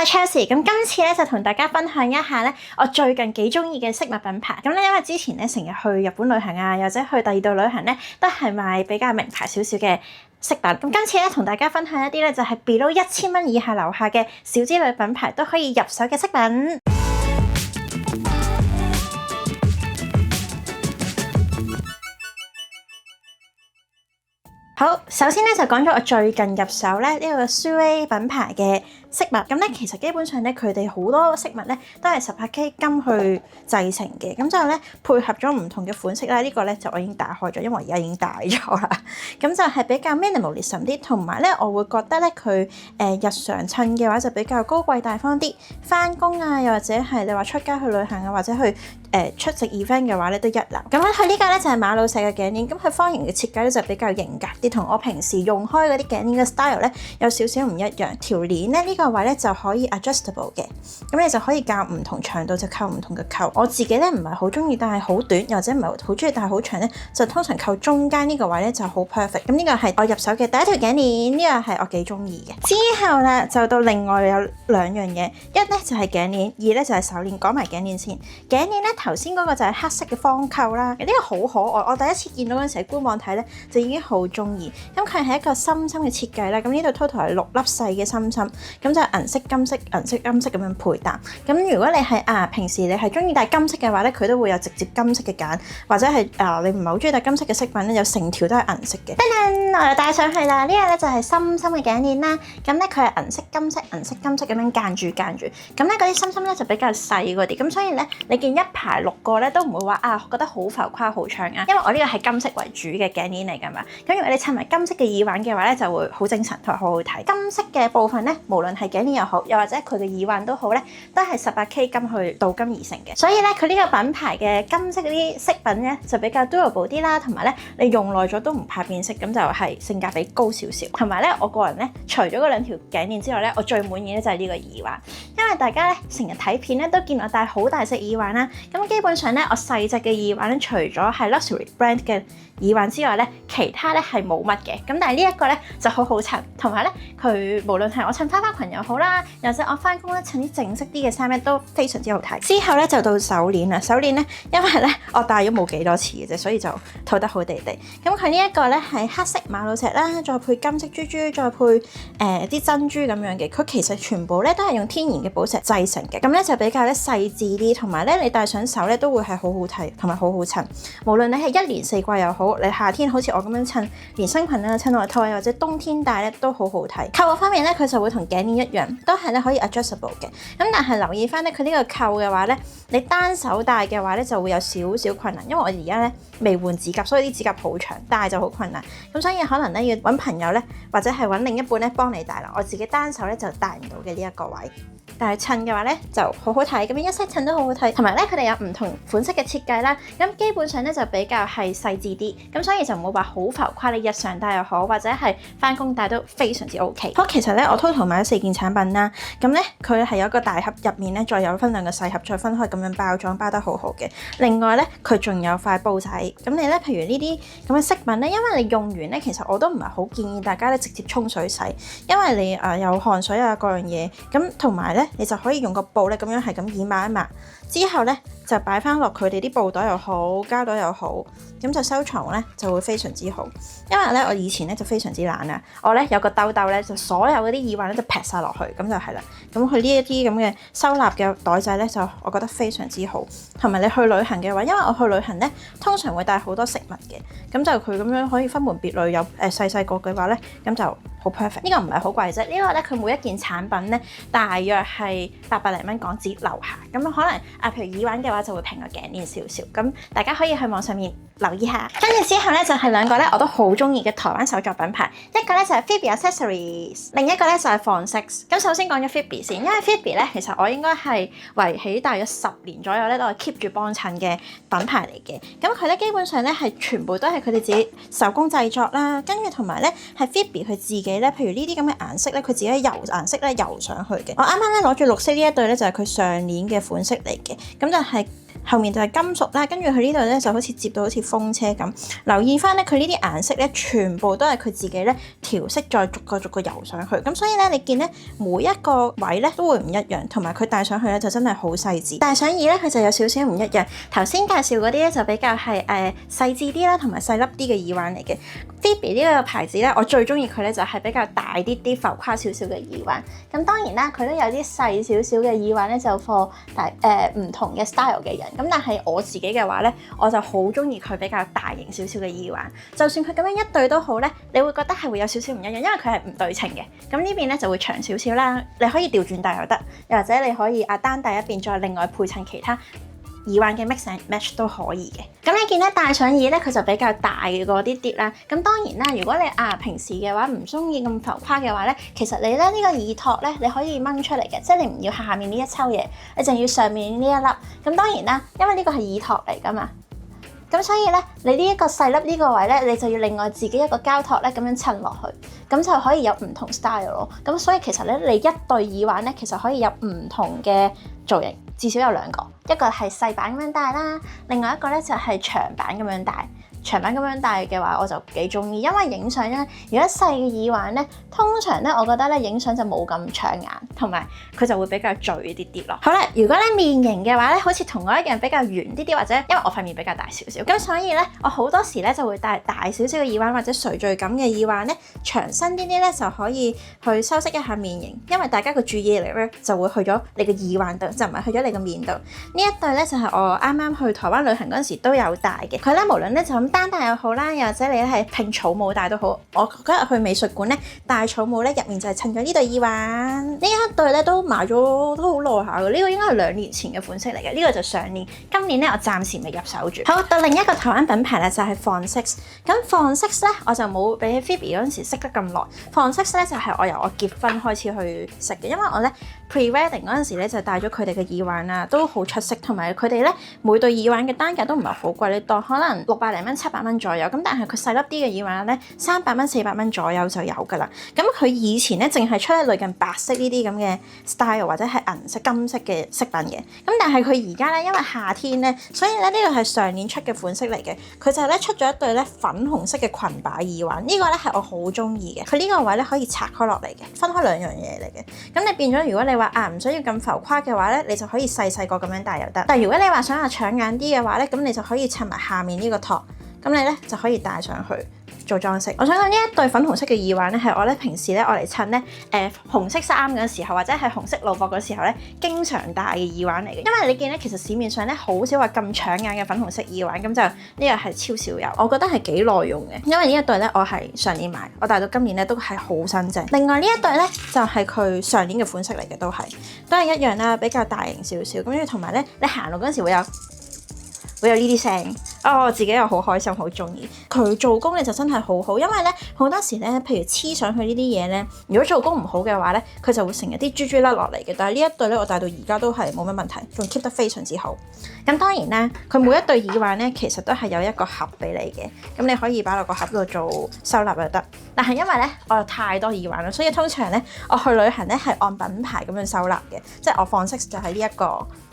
係 Chelsea， 咁今次咧就同大家分享一下咧我最近幾中意嘅飾物品牌。咁咧因為之前咧成日去日本旅行啊，又或者去第二度旅行咧，都係買比較名牌少少嘅飾品。咁今次咧同大家分享一啲咧就係 below 1000蚊以下樓下嘅小資女品牌都可以入手嘅飾品。好，首先咧就講咗我最近入手咧呢個 Sué 品牌嘅飾物。咁咧其實基本上咧佢哋好多飾物咧都係18K 金去製成嘅。咁之後咧配合咗唔同嘅款式啦，呢個咧就我已經打開咗，因為而家已經大咗啦。咁就係比較 minimalism 啲，同埋咧我會覺得咧佢日常襯嘅話就比較高貴大方啲。返工啊，又或者係你話出街去旅行啊，或者去出席 event 嘅話咧都一流。咁咧佢呢個咧就係馬魯石嘅頸鏈，咁佢方形嘅設計咧就比較型格啲，同我平時用開嗰啲頸鏈嘅 style 咧有少少唔一樣。條鏈咧呢個位咧就可以 adjustable 嘅，咁你就可以較唔同長度就扣唔同嘅扣。我自己咧唔係好中意戴好短，又或者唔係好中意戴好長咧，就通常扣中間呢個位咧就好 perfect。咁呢個係我入手嘅第一條頸鏈，呢個係我幾中意嘅。之後咧就到另外有兩樣嘢，一咧就係頸鏈，二咧就係手鏈。講埋頸鏈先，頸鏈咧頭先嗰個就係黑色嘅方扣啦，呢個好可愛。我第一次見到嗰陣時喺官網睇咧就已經好中意。咁佢係一個心心嘅設計啦，咁呢度 total 係6粒細嘅心心，咁就銀色、金色、銀色、金色咁樣配搭。咁如果你係平時你係中意戴金色嘅話咧，佢都會有直接金色嘅揀，或者係你唔係好中意戴金色嘅飾品咧，有成條都係銀色嘅。噔噔，我就戴上去啦。呢個咧就係心心嘅頸鏈啦。咁咧佢係銀色、金色、銀色、金色咁樣間住。咁咧嗰啲心心咧就比較細嗰啲，咁所以咧你見一排6個咧都唔會話覺得好浮誇好搶眼，因為我呢個係金色為主嘅頸鏈嚟㗎嘛。咁如果你襯埋金色嘅耳環嘅話咧，就會好精神同埋好好睇。金色嘅部分咧，無論係頸鏈又好，又或者佢嘅耳環都好咧，都係18K 金去鍍金而成嘅。所以咧佢呢個品牌嘅金色嗰啲飾品咧就比較 durable 啲啦，同埋咧你用耐咗都唔怕變色，咁就係性價比高少少。同埋咧我個人咧除咗嗰2條頸鏈之外咧，我最滿意咧就係呢個耳環，因為大家咧成日睇片咧都見我戴好大隻耳環啦。咁基本上咧我細隻嘅耳環咧，除咗係 luxury brand 嘅耳環之外咧，其他咧係冇乜嘅。咁但係呢一個咧就好好襯，同埋咧佢無論係我襯花花裙又好啦，又或者我翻工咧襯啲正式啲嘅衫咧都非常之好睇。之後咧就到手鏈啦，手鏈咧因為咧我戴咗冇幾多次嘅啫，所以就套得好地地。咁佢呢一個咧係黑色馬魯石啦，再配金色珠珠，再配啲珍珠咁樣嘅。佢其實全部咧都係用天然嘅寶石製成嘅，咁咧就比較咧細緻啲，同埋咧你戴上手咧都會係好好睇，同埋好好襯。無論你係1年4季又好，你夏天好似我咁樣襯連身裙啊、襯外套或者冬天戴咧都好好睇。扣方面咧，佢就會同頸鏈一樣，都係咧可以 adjustable 嘅。咁但係留意翻咧，佢呢個扣嘅話咧，你單手戴嘅話咧就會有少少困難，因為我而家咧未換指甲，所以啲指甲好長，戴就好困難。咁所以可能咧要揾朋友咧，或者係揾另一半咧幫你戴啦。我自己單手咧就戴唔到嘅呢一個位。但係襯嘅話咧就好好睇，咁樣一 set 襯都好好睇，同埋咧佢哋有唔同款式嘅設計啦，咁基本上咧就比較係細緻啲，咁所以就唔會話好浮誇，你日常戴又好，或者係返工戴都非常之 OK。好，其實咧我 total 買咗4件產品啦，咁咧佢係有一個大盒，入面咧再有分2個細盒，再分開咁樣包裝，包得好好嘅。另外咧佢仲有塊布仔，咁你咧譬如呢啲咁嘅飾品咧，因為你用完咧，其實我都唔係好建議大家咧直接沖水洗，因為你有汗水啊各樣嘢，咁同埋咧。你就可以用個布咧咁樣係咁抹一抹，之後咧就擺翻落佢哋啲布袋又好，膠袋又好，咁就收藏咧就會非常之好。因為咧我以前咧就非常之懶啦，我咧有個兜兜咧就所有嗰啲耳環咧就劈晒落去，咁就係啦。咁佢呢一啲咁嘅收納嘅袋仔咧就我覺得非常之好。同埋你去旅行嘅話，因為我去旅行咧通常會帶好多食物嘅，咁就佢咁樣可以分門別類，有細細個嘅話咧，咁就好 perfect。呢個唔係好貴啫，呢個咧佢每一件產品咧大約係800零蚊港紙樓下，咁可能譬如耳環嘅話就會平過頸鏈少少，咁大家可以去網上面留意下。跟住之後咧就係2個咧我都好中意嘅台灣手作品牌，一個咧就係 Phoebe Accessories， 另一個咧就係 Fonsex。咁首先講咗 Phoebe 先，因為 Phoebe 咧其實我應該係圍起大約10年左右咧都係 keep 住幫襯嘅品牌嚟嘅。咁佢咧基本上咧係全部都係佢哋自己手工製作啦，跟住同埋咧係 Phoebe 佢自己咧，譬如呢啲咁嘅顏色咧，佢自己油顏色咧油上去嘅。我啱啱咧攞住綠色呢一對咧就係佢上年嘅款式嚟嘅，咁就係後面就係金屬啦，跟住佢呢度咧就好似接到好似風車咁。留意翻咧，佢呢啲顏色咧全部都係佢自己咧調色再逐個油上去，咁所以咧你見咧每一個位咧都會唔一樣，同埋佢戴上去咧就真係好細緻。戴上耳咧佢就有少少唔一樣，頭先介紹嗰啲咧就比較係細緻啲啦，同埋細粒啲嘅耳環嚟嘅。Phoebe 呢個牌子咧，我最中意佢咧就係比較大啲浮誇少少嘅耳環。咁當然啦，佢都有啲細少少嘅耳環咧，就 for 唔同嘅 style 嘅人。咁但係我自己嘅話咧，我就好中意佢比較大型少少嘅耳環。就算佢咁樣一對都好咧，你會覺得係會有少少唔一樣，因為佢係唔對稱嘅。咁呢邊咧就會長少少啦，你可以調轉戴又得，又或者你可以單戴一邊，再另外配襯其他耳環嘅 mix and match 都可以嘅。咁你見咧戴上耳咧，佢就比較大嘅嗰啲啲啦。咁當然啦，如果你平時嘅話唔中意咁浮誇嘅話咧，其實你咧呢個耳托咧你可以掹出嚟嘅，即係你唔要下面呢一抽嘢，你淨要上面呢一粒。咁當然啦，因為呢個係耳托嚟噶嘛，咁所以咧你呢一個細粒呢個位咧，你就要另外自己一個膠托咧咁樣襯落去，咁就可以有唔同 style 咯。咁所以其實咧你一對耳環咧，其實可以有唔同嘅造型。至少有兩個，一個係細版咁樣戴啦，另外一個咧就係長版咁樣戴。長版咁樣戴嘅話，我就幾中意，因為影相咧，如果細嘅耳環咧，通常咧，我覺得咧影相就冇咁搶眼，同埋佢就會比較墜啲啲咯。好啦，如果咧面型嘅話咧，好似同我一樣比較圓啲啲，或者因為我塊面比較大少少，咁所以咧，我好多時咧就會戴大少少嘅耳環或者垂墜感嘅耳環咧，長身啲啲咧就可以去修飾一下面型，因為大家個注意力咧就會去咗你嘅耳環度，就唔係去咗你個面度。呢一對咧就係我啱啱去台灣旅行嗰陣時都有戴嘅，佢咧無論咧就咁單戴又好啦，又或者你係拼草帽戴都好。我嗰日去美術館咧戴草帽咧，入面就係襯咗呢對耳環。呢一對咧都買咗都好耐下嘅，呢個應該係2年前嘅款式嚟嘅，呢個就上年。今年咧我暫時未入手住。好，到另一個台灣品牌咧就係 Font6。咁 Font6咧我就冇比起 Phoebe 嗰陣時識得咁耐。Font6咧就係我由我結婚開始去識嘅，因為我咧 pre-wedding 嗰陣時咧就戴咗佢哋嘅耳環啦，都好出色，同埋佢哋咧每對耳環嘅單價都唔係好貴，你當可能600零蚊、700蚊左右。咁但係佢細粒啲嘅耳環咧，300蚊、400蚊左右就有㗎啦。咁佢以前咧淨係出一類近白色呢啲咁嘅 style 或者係銀色、金色嘅飾品嘅。咁但係佢而家咧因為夏天咧，所以咧呢個係上年出嘅款式嚟嘅。佢就係咧出咗一對咧粉紅色嘅裙擺耳環，呢個咧係我好中意嘅。佢呢個位咧可以拆開落嚟嘅，分開兩樣嘢嚟嘅。咁你變咗如果你話唔想要咁浮誇嘅話咧，你就可以細細個咁樣戴又得。但係如果你話想搶眼啲嘅話咧，咁你就可以襯埋下面呢個托。咁你咧就可以戴上去做裝飾。我想講呢一對粉紅色嘅耳環咧，係我咧平時咧我嚟襯咧紅色衫嘅時候，或者係紅色露膊嘅時候咧，經常戴嘅耳環嚟嘅。因為你見咧，其實市面上咧好少話咁搶眼嘅粉紅色耳環，咁就呢個係超少有。我覺得係幾耐用嘅，因為呢一對咧我係上年買，我戴到今年咧都係好新淨。另外呢一對咧就係佢上年嘅款式嚟嘅，都係一樣啦，比較大型少少。咁同埋咧，你行路嗰陣時會有呢啲聲，我自己又好開心，好中意。佢做工咧就真係好好，因為咧好多時咧，譬如黐上去呢啲嘢咧，如果做工唔好嘅話咧，佢就會成日啲珠珠甩落嚟嘅。但係呢一對咧，我戴到而家都係冇乜問題，仲 keep 得非常之好。咁當然咧，佢每一對耳環咧，其實都係有一個盒俾你嘅，咁你可以擺落個盒度做收納就得。但係因為咧，我有太多耳環啦，所以通常咧，我去旅行咧係按品牌咁樣收納嘅，即係我Font6就係呢一個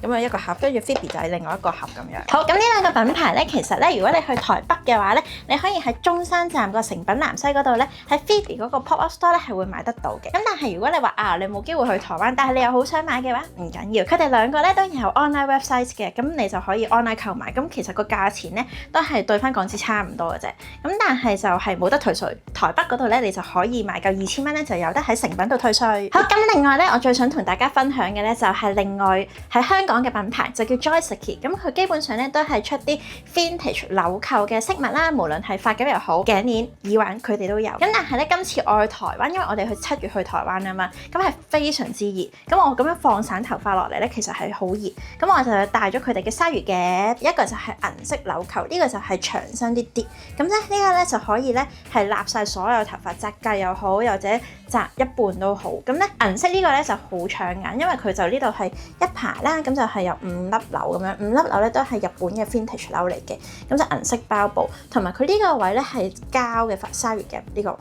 咁樣一個盒，跟住 Phoebe 就係另外一個盒咁樣。好，咁呢兩個品牌咧，其實咧，如果你去台北嘅話咧，你可以喺中山站個誠品南西嗰度咧，喺 Phoebe 嗰個 pop-up store 咧係會買得到嘅。咁但係如果你話你冇機會去台灣，但係你又好想買嘅話，唔緊要，佢哋兩個咧都有 online website 嘅，咁你就可以 online 購買。咁其實個價錢咧都係對翻港紙差唔多嘅啫。咁但係就係冇得退稅。台北嗰度咧，你就可以買夠2000蚊咧，就有得喺誠品度退稅。好，咁另外咧，我最想同大家分享嘅咧就係另外喺香港嘅品牌就叫 Joysticky。咁佢基本上咧都係出啲 vintage 紐扣嘅飾物啦，無論係髮夾又好、頸鏈、耳環，佢哋都有。咁但係咧，今次我去台灣，因為我哋去7月去台灣啊嘛，咁係非常之熱。咁我咁樣放散頭髮落嚟咧，其實係好熱。咁我就戴咗佢哋嘅鯊魚夾，一個就係銀色紐扣，呢個就係長身啲啲。咁咧呢個咧就可以咧係立晒所有頭髮，紮髻又好，或者紮一半都好。咁咧銀色呢個咧就好搶眼，因為佢就呢度係一排啦，咁就係有5粒紐咁樣，5粒紐咧都係日本嘅 vintage 紐嚟嘅，咁就銀色包布，同埋佢呢個位咧係膠嘅鯊魚夾呢個位。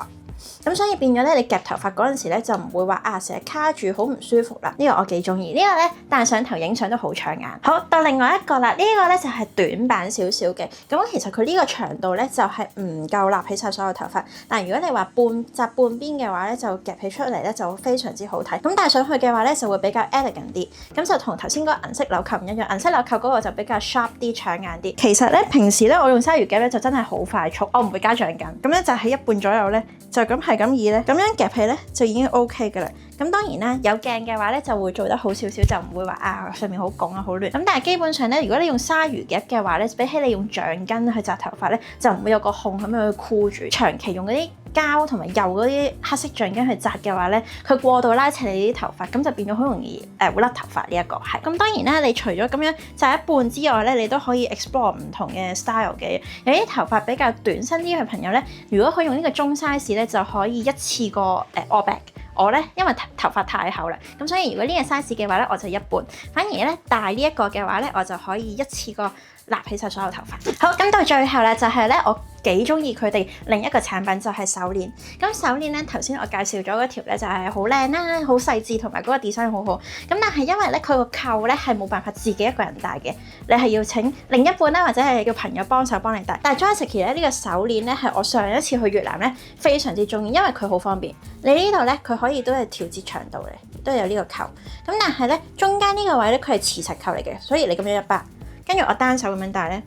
咁所以變咗咧，你夾頭髮嗰陣時咧就唔會話成日卡住好唔舒服啦。呢個我幾中意，呢個咧戴上頭影相都好搶眼。好，到另外一個啦，呢個咧就係短版少少嘅。咁其實佢呢個長度咧就係唔夠立起晒所有頭髮，但係如果你話紮半邊嘅話咧，就夾起出嚟咧就非常之好睇。咁戴上去嘅話咧就會比較 elegant 啲，咁就同頭先嗰個銀色紐扣唔一樣。銀色紐扣嗰個就比較 sharp 啲、搶眼啲。其實咧平時咧我用鯊魚夾咧就真係好快速，我唔會加橡筋。咁咧就喺一半左右咧就咁係咁意咧，咁樣夾起咧就已經 OK 㗎啦。咁當然啦，有鏡嘅話咧就會做得好少少，就唔會話上面好拱啊好亂。咁但係基本上咧，如果你用鯊魚夾嘅話咧，比起你用橡筋去紮頭髮咧，就唔會有個孔咁樣去箍住。長期用嗰啲膠同埋幼嗰啲黑色橡筋去紮嘅話咧，佢過度拉扯你啲頭髮，咁就變咗好容易會甩頭髮。呢一個係咁，當然啦，你除咗咁樣紮一半之外咧，你都可以 explore 唔同嘅 style 嘅。有啲頭髮比較短身啲嘅朋友咧，如果佢用呢個中 size 咧，就可以一次過all back。我咧因為頭髮太厚啦，咁所以如果呢個 size 嘅話咧，我就一半。反而咧大呢一個嘅話咧，我就可以一次過立起晒所有頭髮。好，咁到最後咧就係咧我幾中意佢哋另一個產品就係手鏈。咁手鏈咧頭先我介紹咗嗰條咧就係好靚啦，好細緻同埋嗰個 design 好好。咁但係因為咧佢個扣咧係冇辦法自己一個人戴嘅，你係要請另一半啦或者係叫朋友幫手幫你戴。但係 Joysticky 咧呢個手鏈咧係我上一次去越南咧非常之中意，因為佢好方便。你呢度咧佢可以都係調節長度嘅，都有呢個扣。咁但係咧中間呢個位咧佢係磁石扣嚟嘅，所以你咁樣一掰，跟住我單手咁樣戴咧，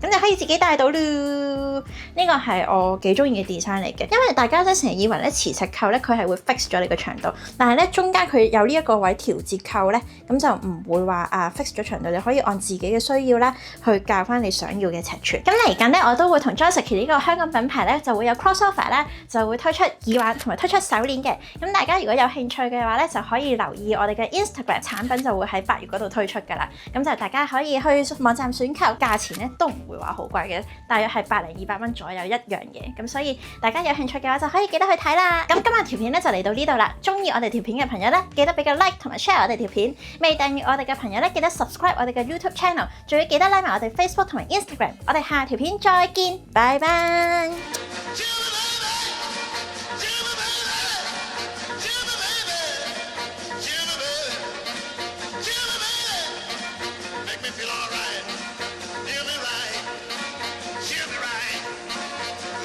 咁就可以自己戴到咯。呢個係我幾中意嘅 design 嚟嘅，因為大家咧成日以為咧磁石扣咧佢係會 fix 咗你個長度，但係咧中間佢有呢一個位調節扣咧，咁就唔會話fix 咗長度，你可以按自己嘅需要啦去校翻你想要嘅尺寸。咁嚟緊咧我都會同 Joysticky 呢個香港品牌咧就會有 crossover 啦，就會推出耳環同埋推出手鏈嘅。咁大家如果有興趣嘅話咧，就可以留意我哋嘅 Instagram 產品就會喺8月嗰度推出㗎啦。咁就大家可以去網站選購，價錢咧都唔會話好貴嘅，大約係100-200蚊左右一樣嘢。咁所以大家有興趣嘅話就可以記得去睇啦。咁今日條片咧就嚟到呢度啦。中意我哋條片嘅朋友咧，記得俾個 like 同埋 share 我哋條片。未訂閱我哋嘅朋友咧，記得 subscribe 我哋嘅 YouTube channel，仲要記得 like 埋我哋 Facebook 同埋 Instagram。我哋下條片再見，拜拜。